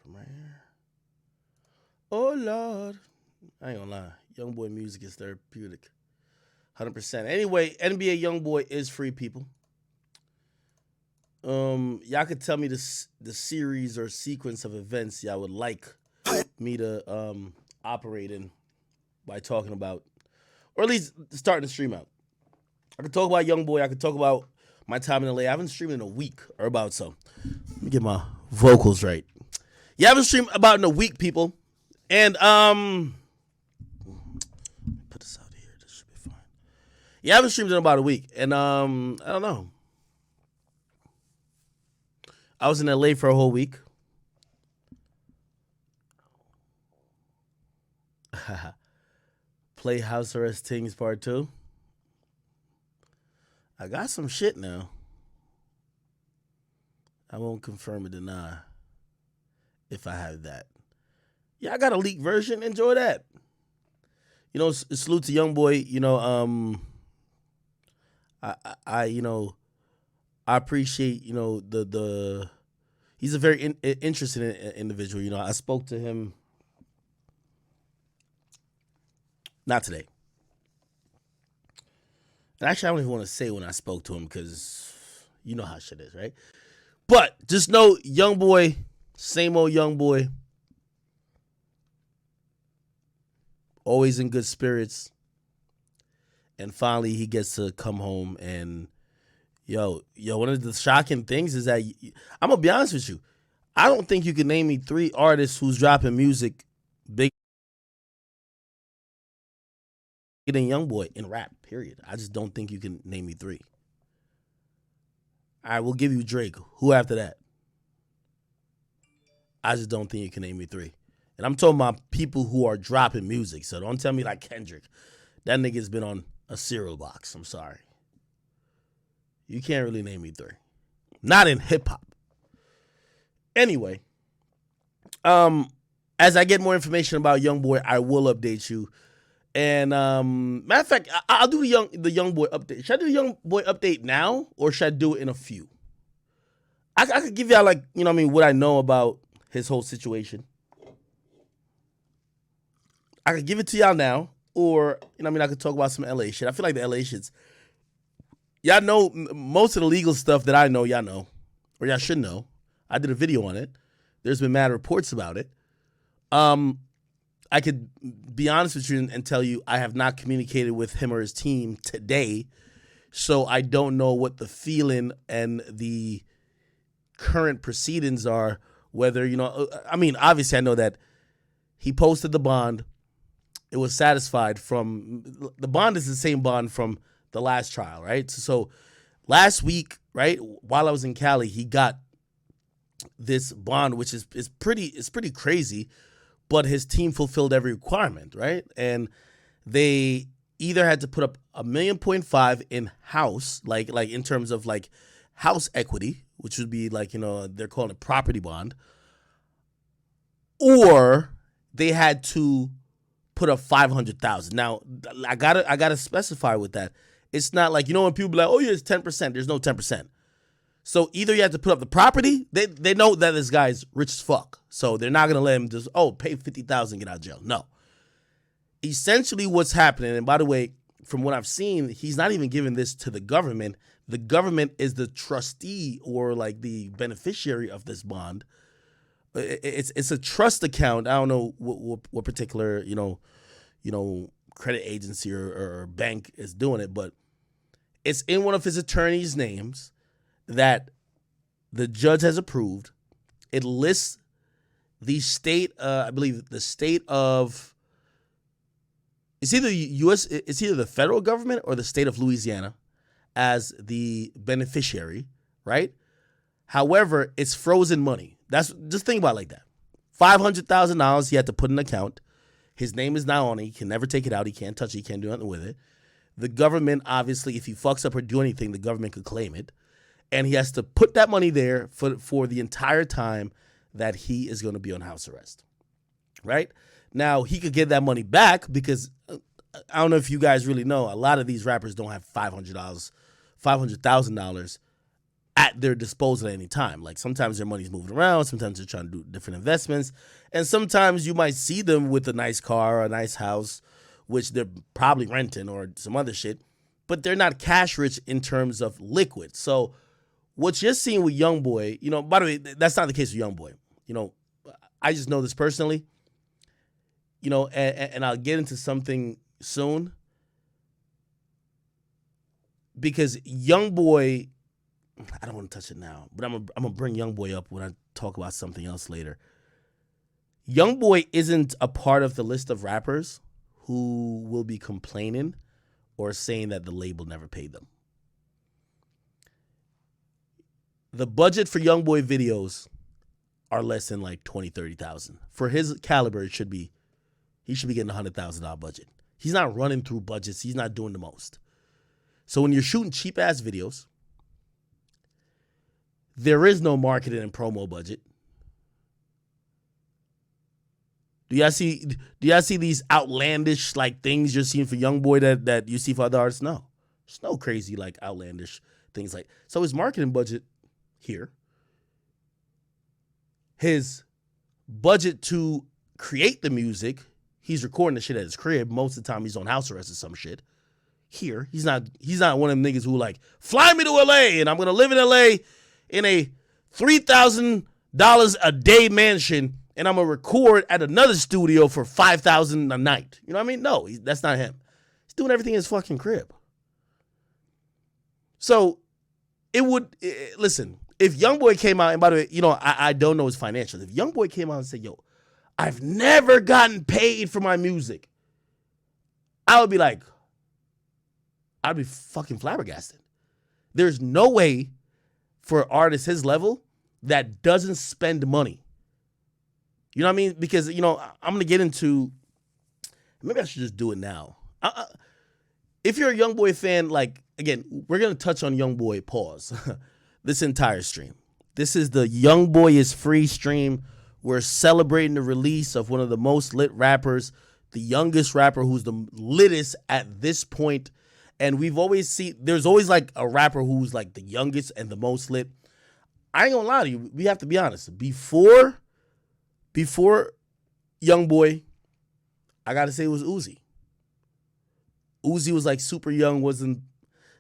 I'm right here. Oh Lord, I ain't gonna lie. Youngboy music is therapeutic. 100%. Anyway, NBA Youngboy is free, people. Y'all could tell me the series or sequence of events y'all would like me to operate in by talking about, or at least starting to stream out. I could talk about Youngboy. I could talk about my time in LA. I haven't streamed in a week or about so. Let me get my vocals right. You haven't streamed about in a week, people, and put this out here. This should be fine. You haven't streamed in about a week, and I don't know. I was in LA for a whole week. Play House Arrest Things Part 2. I got some shit now. I won't confirm or deny if I have that. Yeah, I got a leaked version. Enjoy that. You know, salute to Youngboy. You know, I appreciate, the he's a very interesting individual. You know, I spoke to him not today. And actually, I don't even want to say when I spoke to him because you know how shit is, right? But just know, Youngboy, same old Youngboy, always in good spirits. And finally, he gets to come home and Yo, one of the shocking things is that I'm gonna be honest with you. I don't think you can name me 3 artists who's dropping music bigger than Youngboy in rap. Period. I just don't think you can name me 3. I will give you Drake. Who after that? I just don't think you can name me 3. And I'm talking about people who are dropping music. So don't tell me like Kendrick. That nigga's been on a cereal box. I'm sorry. You can't really name me 3. Not in hip hop. Anyway, as I get more information about Youngboy, I will update you. And matter of fact, I'll do the Youngboy update. Should I do the Youngboy update now, or should I do it in a few? I could give y'all what I know about his whole situation. I could give it to y'all now, or I could talk about some LA shit. I feel like the LA shit's. Y'all know most of the legal stuff that I know, y'all know. Or y'all should know. I did a video on it. There's been mad reports about it. I could be honest with you and tell you I have not communicated with him or his team today. So I don't know what the feeling and the current proceedings are. Whether, obviously I know that he posted the bond. It was satisfied from, the bond is the same bond from the last trial, right? So last week, right, while I was in Cali, he got this bond, which is pretty crazy, but his team fulfilled every requirement, right? And they either had to put up $1.5 million in house, like in terms of like house equity, which would be like, they're calling it property bond, or they had to put up $500,000. Now, I gotta specify with that. It's not like, when people be like, oh yeah, it's 10%. There's no 10%. So either you have to put up the property. They know that this guy's rich as fuck. So they're not going to let him just, pay $50,000, get out of jail. No. Essentially what's happening, and by the way, from what I've seen, he's not even giving this to the government. The government is the trustee or like the beneficiary of this bond. It's a trust account. I don't know what particular, credit agency or bank is doing it, but it's in one of his attorney's names that the judge has approved. It lists the state, I believe the state of, it's either the federal government or the state of Louisiana as the beneficiary, right? However, it's frozen money. Just think about it like that. $500,000 he had to put in an account. His name is not on it. He can never take it out. He can't touch it. He can't do nothing with it. The government, obviously, if he fucks up or do anything, the government could claim it. And he has to put that money there for the entire time that he is going to be on house arrest, right? Now, he could get that money back because I don't know if you guys really know, a lot of these rappers don't have $500,000 at their disposal at any time. Like sometimes their money's moving around, sometimes they're trying to do different investments, and sometimes you might see them with a nice car or a nice house, which they're probably renting or some other shit, but they're not cash rich in terms of liquid. So what you're seeing with Youngboy, by the way, that's not the case with Youngboy. I just know this personally, and I'll get into something soon because Youngboy, I don't want to touch it now, but I'm gonna bring Youngboy up when I talk about something else later. Youngboy isn't a part of the list of rappers who will be complaining or saying that the label never paid them. The budget for Youngboy videos are less than like 20, 30,000. For his caliber, he should be getting a $100,000 budget. He's not running through budgets. He's not doing the most. So when you're shooting cheap ass videos, there is no marketing and promo budget. Do y'all see these outlandish like things you're seeing for Youngboy that you see for other artists? No. There's no crazy like outlandish things like. So his marketing budget here, his budget to create the music, he's recording the shit at his crib. Most of the time he's on house arrest or some shit. Here, he's not one of them niggas who like, fly me to LA and I'm gonna live in LA in a $3,000 a day mansion and I'm gonna record at another studio for $5,000 a night. You know what I mean? No, that's not him. He's doing everything in his fucking crib. So listen, if Youngboy came out, and by the way, I don't know his financials. If Youngboy came out and said, yo, I've never gotten paid for my music, I would be like, I'd be fucking flabbergasted. There's no way for an artist his level that doesn't spend money. You know what I mean? Because, I'm going to get into, maybe I should just do it now. If you're a Youngboy fan, like, again, we're going to touch on Youngboy, pause, this entire stream. This is the Youngboy is Free stream. We're celebrating the release of one of the most lit rappers, the youngest rapper who's the littest at this point. And we've always seen, there's always like a rapper who's like the youngest and the most lit. I ain't gonna lie to you, we have to be honest. Before Youngboy, I gotta say it was Uzi. Uzi was like super young, wasn't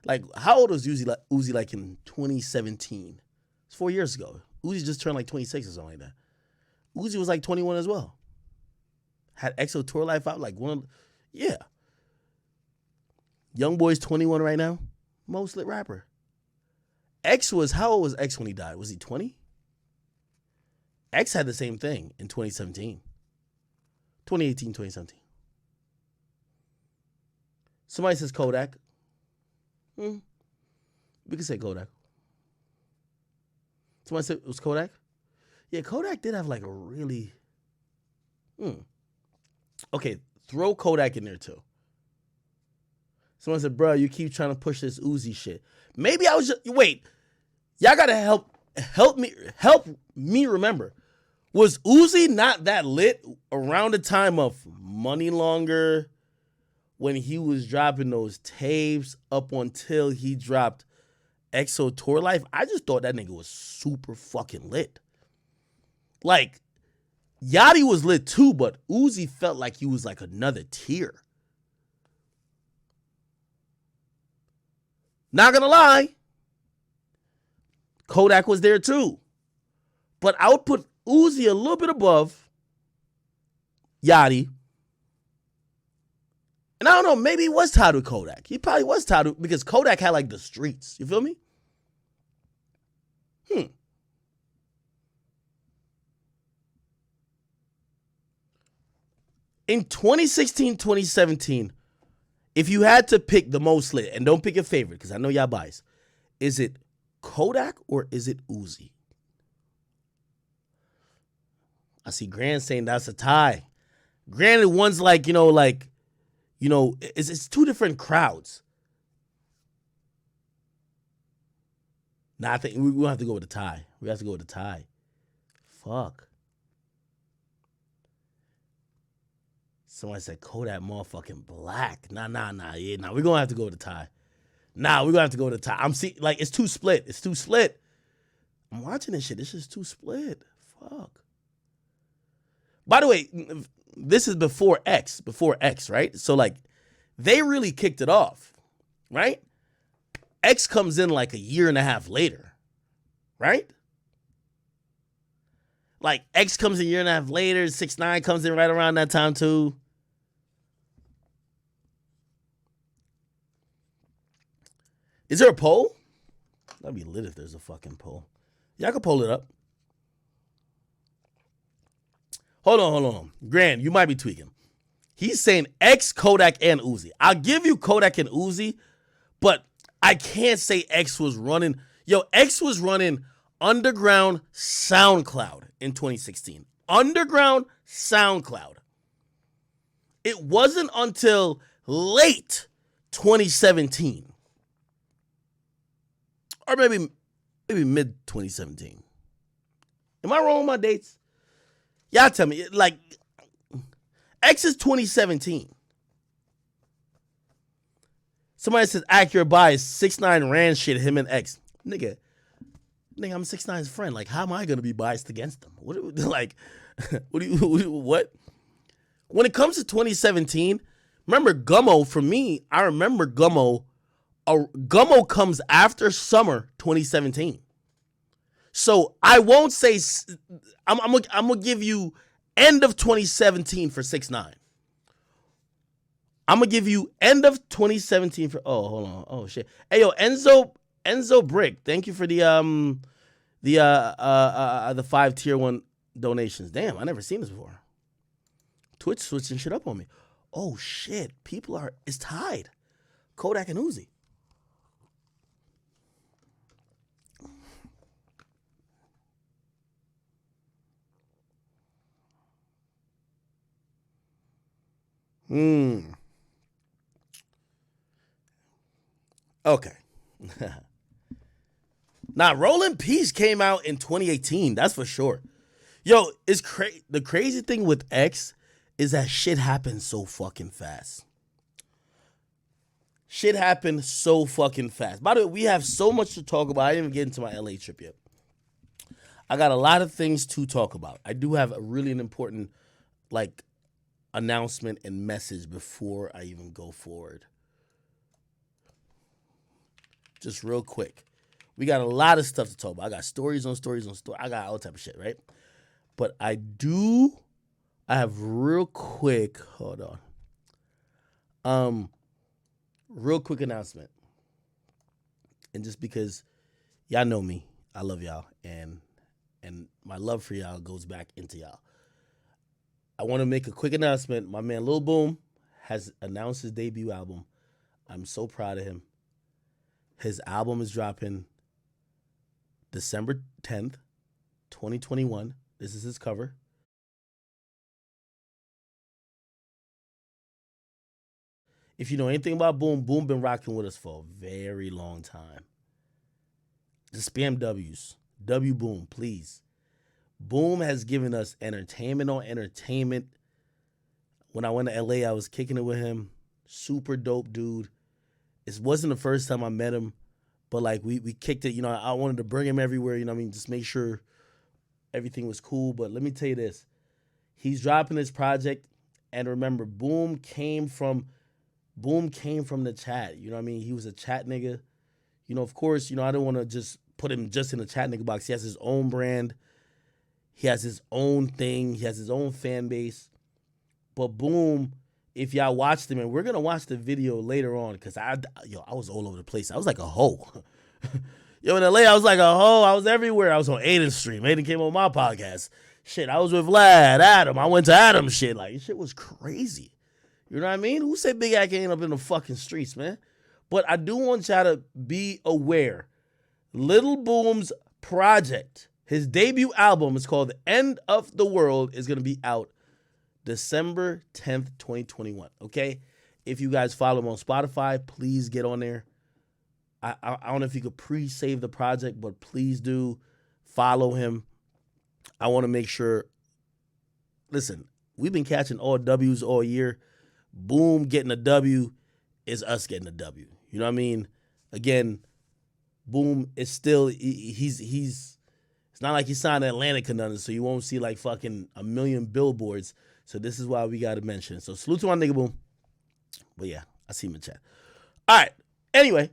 like, how old was Uzi like in 2017? It's 4 years ago. Uzi just turned like 26 or something like that. Uzi was like 21 as well. Had EXO Tour Life out like yeah. Youngboy's 21 right now. Most lit rapper. How old was X when he died? Was he 20? X had the same thing in 2017. 2018, 2017. Somebody says Kodak. We can say Kodak. Somebody said it was Kodak? Yeah, Kodak did have like a really... Okay, throw Kodak in there too. Someone said, bro, you keep trying to push this Uzi shit. Maybe I was just... Wait. Y'all gotta help me remember. Was Uzi not that lit around the time of Money Longer when he was dropping those tapes up until he dropped EXO Tour Life? I just thought that nigga was super fucking lit. Like, Yachty was lit too, but Uzi felt like he was like another tier. Not gonna lie, Kodak was there too. But I would put Uzi a little bit above Yachty. And I don't know, maybe he was tied with Kodak. He probably was tied with, because Kodak had like the streets. You feel me? In 2016, 2017, if you had to pick the most lit, and don't pick your favorite, because I know y'all biased, is it Kodak or is it Uzi? I see Grant saying that's a tie. Granted, one's like, it's two different crowds. Nah, I think we'll have to go with a tie. We have to go with a tie. Fuck. Somebody said Kodak motherfucking black. Nah. Yeah, we're gonna have to go with a tie. We're gonna have to go with a tie. It's too split. I'm watching this shit. This shit's too split. Fuck. By the way, this is before X, right? So like, they really kicked it off, right? X comes in like a year and a half later, right? Like X comes a year and a half later. 6ix9ine comes in right around that time too. Is there a poll? That'd be lit if there's a fucking poll. Y'all can pull it up. Hold on. Grand, you might be tweaking. He's saying X, Kodak, and Uzi. I'll give you Kodak and Uzi, but I can't say X was running. Yo, X was running underground SoundCloud in 2016. Underground SoundCloud. It wasn't until late 2017. Or maybe mid 2017. Am I wrong on my dates? Y'all tell me. Like, X is 2017. Somebody says accurate bias. 6ix9ine ran shit, him and X. Nigga, I'm 6ix9ine's friend. Like, how am I gonna be biased against them? What like, what? When it comes to 2017, remember Gummo, for me, I remember Gummo. Gummo comes after summer 2017. So I won't say, I'm gonna give you end of 2017 for 6ix9ine. I'm gonna give you end of 2017 for, oh, hold on. Oh shit. Hey yo, Enzo Brick, thank you for the 5 tier 1 donations. Damn, I never seen this before. Twitch switching shit up on me. Oh shit, it's tied. Kodak and Uzi. Okay. Now, Rolling Peace came out in 2018. That's for sure. Yo, it's the crazy thing with X is that shit happens so fucking fast. Shit happened so fucking fast. By the way, we have so much to talk about. I didn't even get into my LA trip yet. I got a lot of things to talk about. I do have an important, like, announcement and message before I even go forward. Just real quick. We got a lot of stuff to talk about. I got stories on stories. I got all type of shit, right? But I have real quick, hold on. Real quick announcement. And just because y'all know me, I love y'all, and my love for y'all goes back into y'all. I want to make a quick announcement. My man Lil Boom has announced his debut album. I'm so proud of him. His album is dropping December 10th, 2021. This is his cover. If you know anything about Boom, Boom been rocking with us for a very long time. Just spam W's. W Boom, please. Boom has given us entertainment on entertainment. When I went to LA, I was kicking it with him. Super dope dude. It wasn't the first time I met him, but like we kicked it. You know, I wanted to bring him everywhere. You know what I mean? Just make sure everything was cool. But let me tell you this. He's dropping his project. And remember, Boom came from the chat. You know what I mean? He was a chat nigga. You know, of course, you know, I don't want to just put him just in the chat nigga box. He has his own brand. He has his own thing. He has his own fan base. But Boom, if y'all watched him, and we're going to watch the video later on, because I was all over the place. I was like a hoe. Yo, in LA, I was like a hoe. I was everywhere. I was on Aiden's stream. Aiden came on my podcast. Shit, I was with Vlad, Adam. I went to Adam's shit. Like, shit was crazy. You know what I mean? Who said Big Ack ain't up in the fucking streets, man? But I do want y'all to be aware. Lil Boom's project, his debut album, is called The End of the World, is going to be out December 10th, 2021, okay? If you guys follow him on Spotify, please get on there. I don't know if you could pre-save the project, but please do follow him. I want to make sure, listen, we've been catching all W's all year. Boom getting a W is us getting a W. You know what I mean? Again, Boom is still, he's It's not like he signed Atlantic or nothing, so you won't see like fucking a million billboards. So this is why we got to mention. So salute to my nigga Boom. But yeah, I see him in chat. All right. Anyway,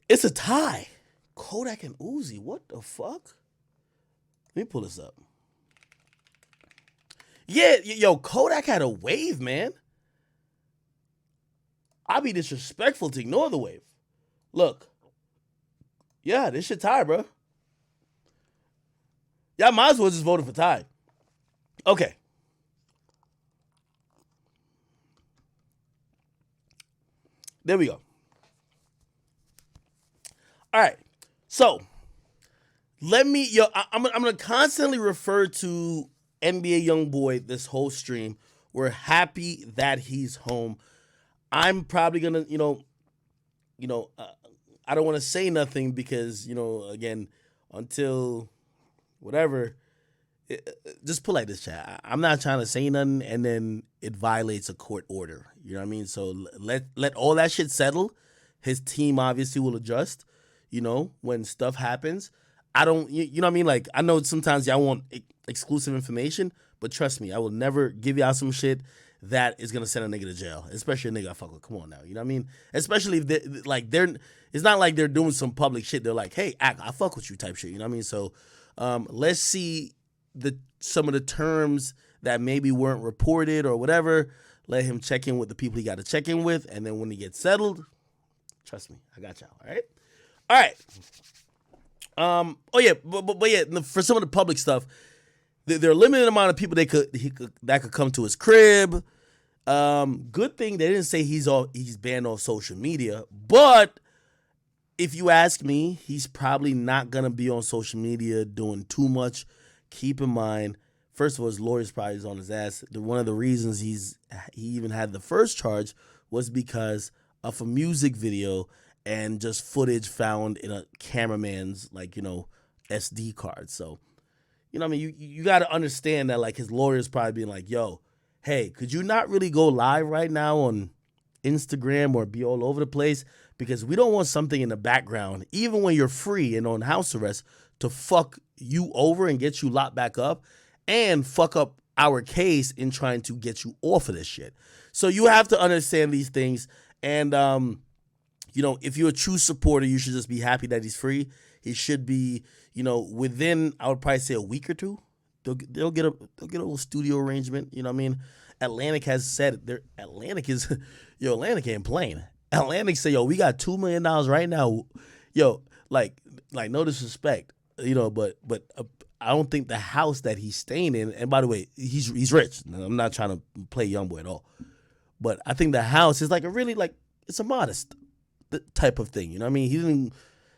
it's a tie. Kodak and Uzi. What the fuck? Let me pull this up. Yeah, yo, Kodak had a wave, man. I'd be disrespectful to ignore the wave. Look. Yeah, this shit tie, bro. Y'all might as well just vote for tie. Okay. There we go. All right. So, I'm gonna constantly refer to NBA Youngboy this whole stream. We're happy that he's home. I'm probably gonna, I don't want to say nothing because, again, until whatever, just put like this, chat. I'm not trying to say nothing and then it violates a court order. You know what I mean? So let all that shit settle. His team obviously will adjust, when stuff happens. I don't, you know what I mean? Like, I know sometimes y'all want exclusive information, but trust me, I will never give y'all some shit that is going to send a nigga to jail, especially a nigga I fuck with. Come on now. You know what I mean? Especially if it's not like they're doing some public shit. They're like, hey, I fuck with you type shit. You know what I mean? So let's see some of the terms that maybe weren't reported or whatever. Let him check in with the people he got to check in with. And then when he gets settled, trust me, I got y'all. All right? All right. But yeah, for some of the public stuff, there are a limited amount of people that could come to his crib. Good thing they didn't say he's banned off social media, but if you ask me, he's probably not gonna be on social media doing too much. Keep in mind, first of all, his lawyer's probably on his ass. One of the reasons he even had the first charge was because of a music video and just footage found in a cameraman's SD card. So, you know what I mean? You got to understand that like his lawyer's probably being like, yo, hey, could you not really go live right now on Instagram or be all over the place? Because we don't want something in the background, even when you're free and on house arrest, to fuck you over and get you locked back up and fuck up our case in trying to get you off of this shit. So you have to understand these things. And, if you're a true supporter, you should just be happy that he's free. He should be, within, I would probably say a week or two, they'll get a little studio arrangement. You know what I mean? Atlantic has said Atlantic ain't playing. Atlantic say, yo, we got $2 million right now. Yo, like no disrespect, but I don't think the house that he's staying in, and by the way, he's rich. I'm not trying to play Youngboy at all, but I think the house is it's a modest type of thing. You know what I mean? He didn't,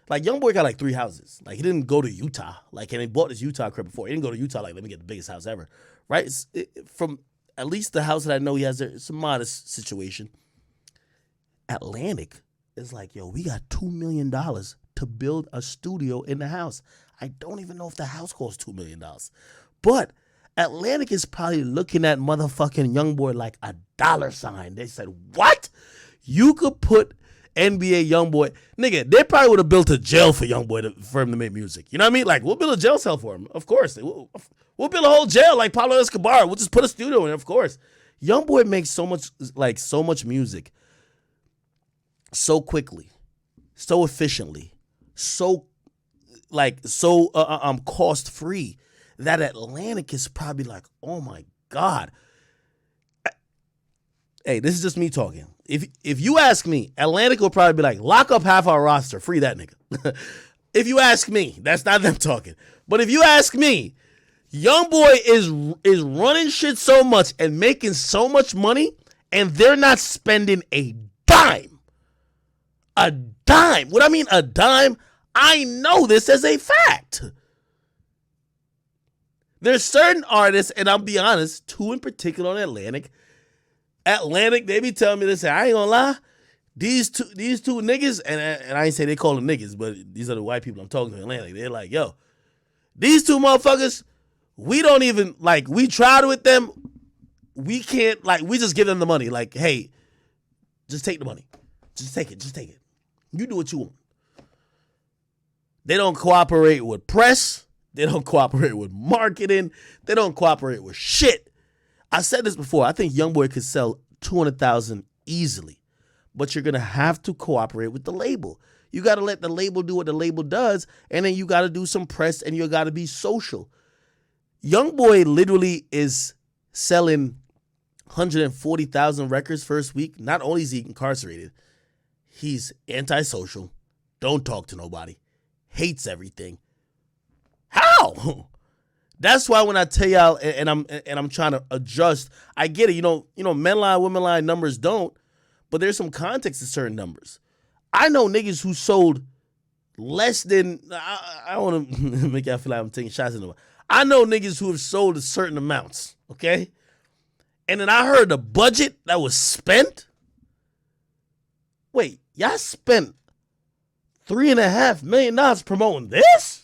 Youngboy got 3 houses. He didn't go to Utah, and he bought his Utah crib before. He didn't go to Utah, let me get the biggest house ever, right? From at least the house that I know he has there, it's a modest situation. Atlantic is like, yo, we got $2 million to build a studio in the house. I don't even know if the house costs $2 million. But Atlantic is probably looking at motherfucking Youngboy like a dollar sign. They said, what? You could put NBA Youngboy, nigga, they probably would have built a jail for Youngboy for him to make music. You know what I mean? We'll build a jail cell for him. Of course. We'll build a whole jail like Pablo Escobar. We'll just put a studio in, of course. Youngboy makes so much music so quickly, so efficiently, so cost free that Atlantic is probably like, oh my God. Hey, this is just me talking. If you ask me, Atlantic will probably be like, lock up half our roster, free that nigga. If you ask me, that's not them talking. But if you ask me, Youngboy is running shit so much and making so much money, and they're not spending a dime. A dime. What I mean a dime, I know this as a fact. There's certain artists, and I'll be honest, 2 in particular on Atlantic, they be telling me this, I ain't gonna lie, these two niggas, and I ain't say they call them niggas, but these are the white people I'm talking to in Atlantic. They're like, yo, these 2 motherfuckers, we don't even, we tried with them, we can't, we just give them the money. Hey, just take the money. Just take it. You do what you want. They don't cooperate with press. They don't cooperate with marketing. They don't cooperate with shit. I said this before. I think Youngboy could sell 200,000 easily, but you're gonna have to cooperate with the label. You gotta let the label do what the label does, and then you gotta do some press, and you gotta be social. Youngboy literally is selling 140,000 records first week. Not only is he incarcerated, he's antisocial, don't talk to nobody, hates everything. How? That's why when I tell y'all, and I'm trying to adjust, I get it. You know, men lie, women lie, numbers don't. But there's some context to certain numbers. I know niggas who sold less than. I don't want to make y'all feel like I'm taking shots at them. I know niggas who have sold certain amounts. Okay, and then I heard the budget that was spent. Wait, y'all spent $3.5 million promoting this?